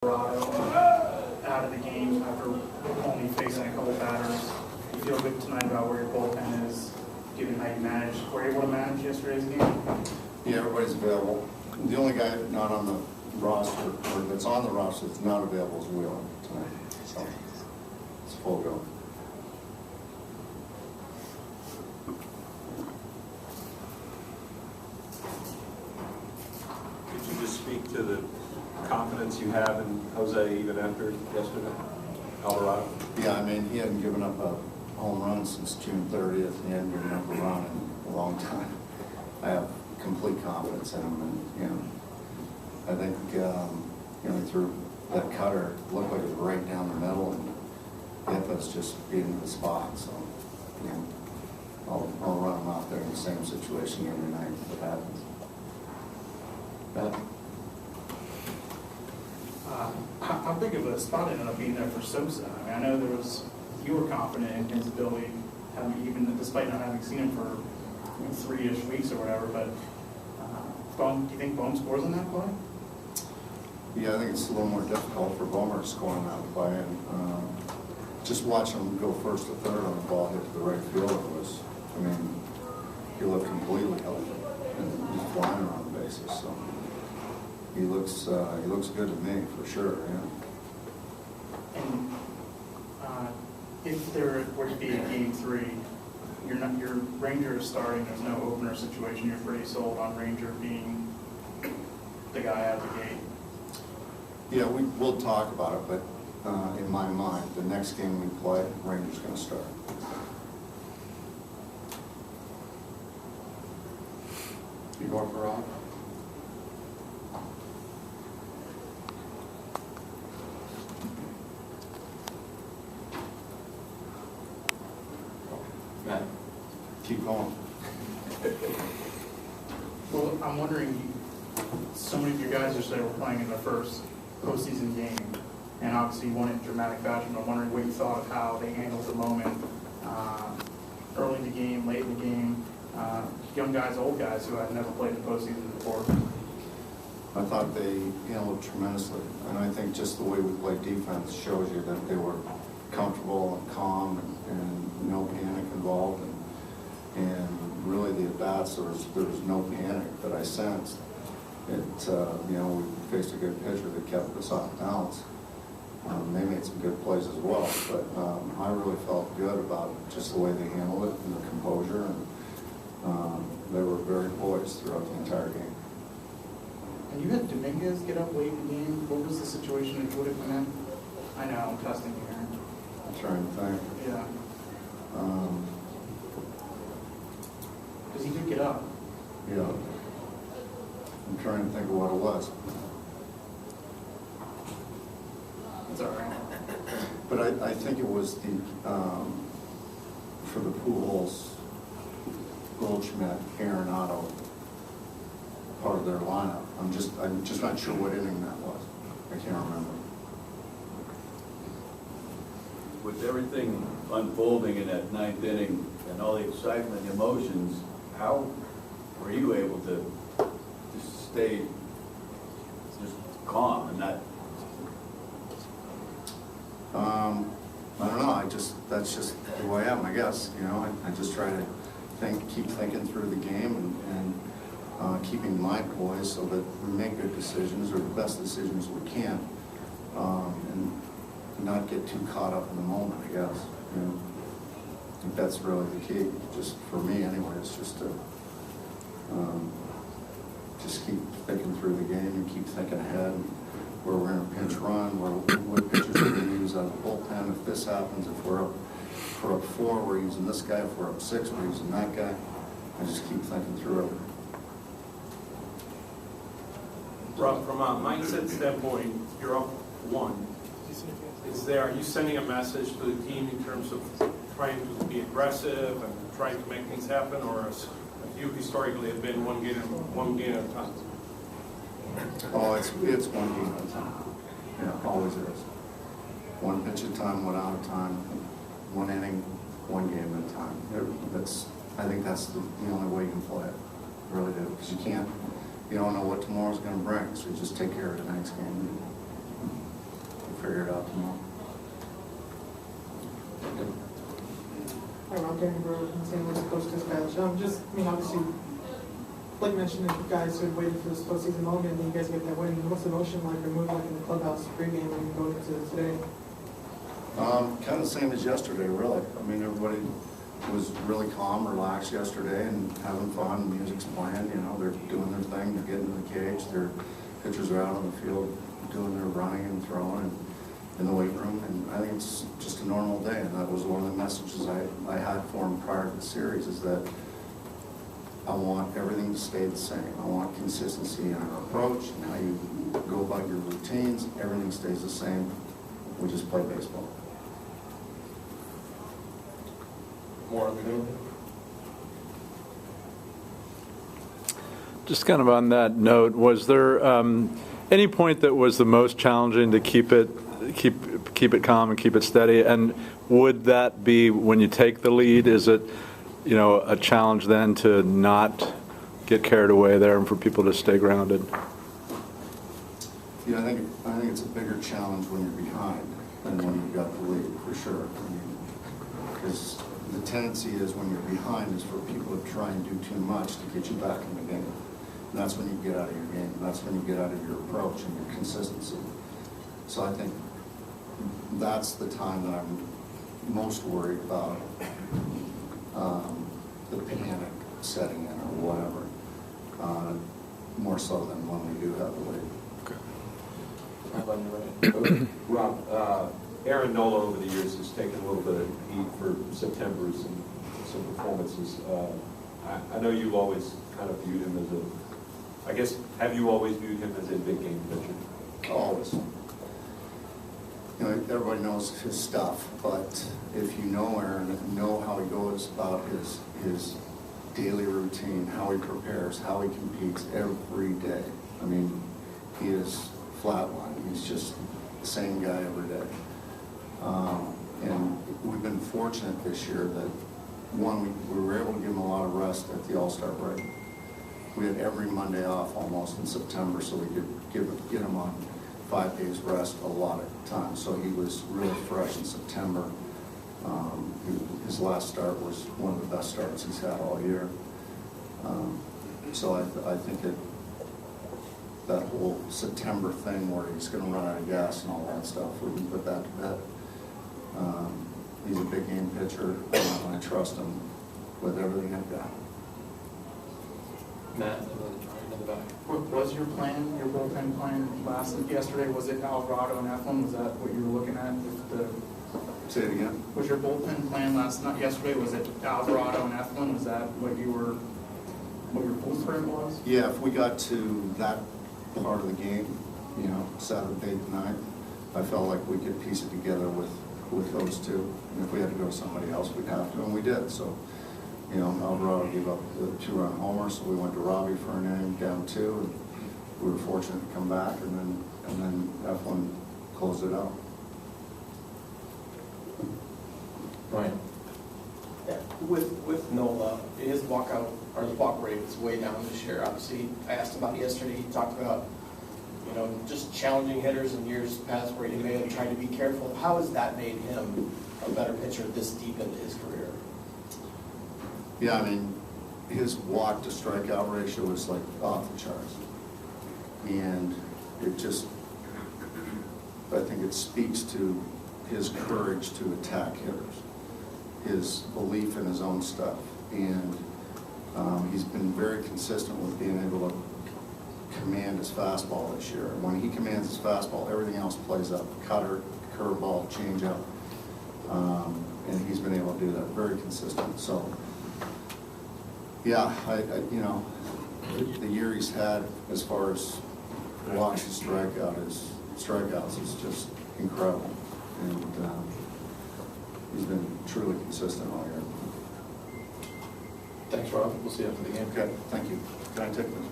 Out of the game after only facing a couple batters. You feel good tonight about where your bullpen is, given how you were able to manage yesterday's game? Yeah, everybody's available. The only guy not on the roster, or that's on the roster that's not available is Wheeler tonight. So it's full go. Could you just speak to the confidence you have in Jose even after yesterday, Alvarado? Yeah, I mean, he hadn't given up a home run since June 30th. He hadn't given up a run in a long time. I have complete confidence in him, and I think he threw that cutter, looked like it was right down the middle, and hit us just being in the spot. So, I'll run him out there in the same situation every night if it happens. How big of a spot ended up being there for Sosa? I mean, I know you were confident in his ability, even despite not having seen him for 3-ish weeks or whatever. But do you think Bohm scores on that play? Yeah, I think it's a little more difficult for Bomer to score on that play. And just watching him go first to third on the ball hit to the right fielder he looked completely healthy and he's flying around the bases. So he looks good to me for sure. Yeah. And if there were to be a game 3, your Ranger is starting. There's no opener situation. You're pretty sold on Ranger being the guy out of the gate. Yeah, we'll talk about it, but in my mind, the next game we play, Ranger's going to start. You going for Rob? Matt? Keep going. Well, I'm wondering, so many of your guys yesterday were playing in their first postseason game, and obviously won it in dramatic fashion. I'm wondering what you thought of how they handled the moment early in the game, late in the game, young guys, old guys who had never played in the postseason before. I thought they handled it tremendously, and I think just the way we played defense shows you that they were comfortable and calm and no panic involved, and really the at-bats, there was no panic that I sensed. We faced a good pitcher that kept us off balance. They made some good plays as well, but I really felt good about just the way they handled it and the composure, and they were very poised throughout the entire game. And you had Dominguez get up late in the game. What was the situation that would have been in? I know, I'm testing you here. I'm trying to think. Yeah. Because he did get up. Yeah. I'm trying to think of what it was. It's all right. But I think it was the for the Pujols, Goldschmidt, Arenado part of their lineup. I'm just not sure what inning that was. I can't remember. With everything unfolding in that ninth inning and all the excitement and emotions, how were you able to just stay just calm and not? I don't know. That's just the way I am, I guess. I just try to keep thinking through the game and keeping my poise so that we make good decisions or the best decisions we can, and not get too caught up in the moment, I guess. I think that's really the key, just for me anyway. It's just to just keep thinking through the game and keep thinking ahead, where we're in a pinch run, what pitchers we're going to use out of the bullpen. If this happens, if we're up 4, we're using this guy. If we're up 6, we're using that guy. I just keep thinking through it. Rob, from a mindset standpoint, you're up 1. Are you sending a message to the team in terms of trying to be aggressive and trying to make things happen, or have you historically have been one game at a time? Oh, it's one game at a time. Yeah, always is. One pitch at a time, one out at a time, one inning, one game at a time. I think that's the only way you can play it. Really do, because you don't know what tomorrow's going to bring, so you just take care of the next game. figure it out tomorrow. Hi, Rob, Danny Burrow from St. Louis Post Dispatch. Obviously, like you mentioned, the guys who waited for this postseason moment, and you guys get that win. What's the emotion like or mood like in the clubhouse pregame when you go into today? Kind of the same as yesterday, really. I mean, everybody was really calm, relaxed yesterday, and having fun. Music's playing, you know, they're doing their thing, they're getting in the cage, their pitchers are out on the field doing their running and throwing and in the weight room, and I think it's just a normal day, and that was one of the messages I had for them prior to the series, is that I want everything to stay the same. I want consistency in our approach and how you go about your routines. Everything stays the same. We just play baseball. More on the middle. Just kind of on that note, was there any point that was the most challenging to keep it calm and keep it steady? And would that be when you take the lead? Is it, you know, a challenge then to not get carried away there and for people to stay grounded? Yeah, I think it's a bigger challenge when you're behind than when you've got the lead, for sure. I mean, because the tendency is when you're behind is for people to try and do too much to get you back in the game. And that's when you get out of your game. That's when you get out of your approach and your consistency. So I think that's the time that I'm most worried about the panic setting in or whatever, more so than when we do have the lead. Rob, Aaron Nola over the years has taken a little bit of heat for September's and some performances. I know you've always kind of viewed him as I guess, have you always viewed him as a big game pitcher? Always. You know, everybody knows his stuff, but if you know Aaron, know how he goes about his daily routine, how he prepares, how he competes every day. I mean, he is flatline. He's just the same guy every day. And we've been fortunate this year that, one, we were able to give him a lot of rest at the All-Star break. We had every Monday off almost in September, so we could get him on 5 days rest a lot of times. So he was really fresh in September. His last start was one of the best starts he's had all year. So I think that whole September thing where he's going to run out of gas and all that stuff, we can put that to bed. He's a big game pitcher, and I trust him with everything I've got. Matt, another back. What was your plan, your bullpen plan yesterday? Was it Alvarado and Eflin? Was that what you were looking at? Say it again. Was your bullpen plan yesterday? Was it Alvarado and Eflin? Was that what your blueprint was? Yeah, if we got to that part of the game, you know, Saturday night, I felt like we could piece it together with those two. And if we had to go to somebody else, we'd have to, and we did. So, you know, Alvarado gave up the 2-run homer, so we went to Robbie for an inning, down 2, and we were fortunate to come back, and then Eflin closed it out. Right. Yeah, with Nola, his walkout or his walk rate is way down this year. Obviously, I asked him about it yesterday. He talked about, you know, just challenging hitters in years past where he may have tried to be careful. How has that made him a better pitcher this deep into his career? Yeah, I mean, his walk to strikeout ratio was like off the charts, and it just, I think it speaks to his courage to attack hitters, his belief in his own stuff, and he's been very consistent with being able to command his fastball this year. When he commands his fastball, everything else plays up: cutter, curveball, changeup, and he's been able to do that. Very consistent. So, yeah, you know, the year he's had as far as walks and strikeouts is just incredible, and he's been truly consistent all year. Thanks, Rob. We'll see you after the game. Okay, thank you. Can I take this?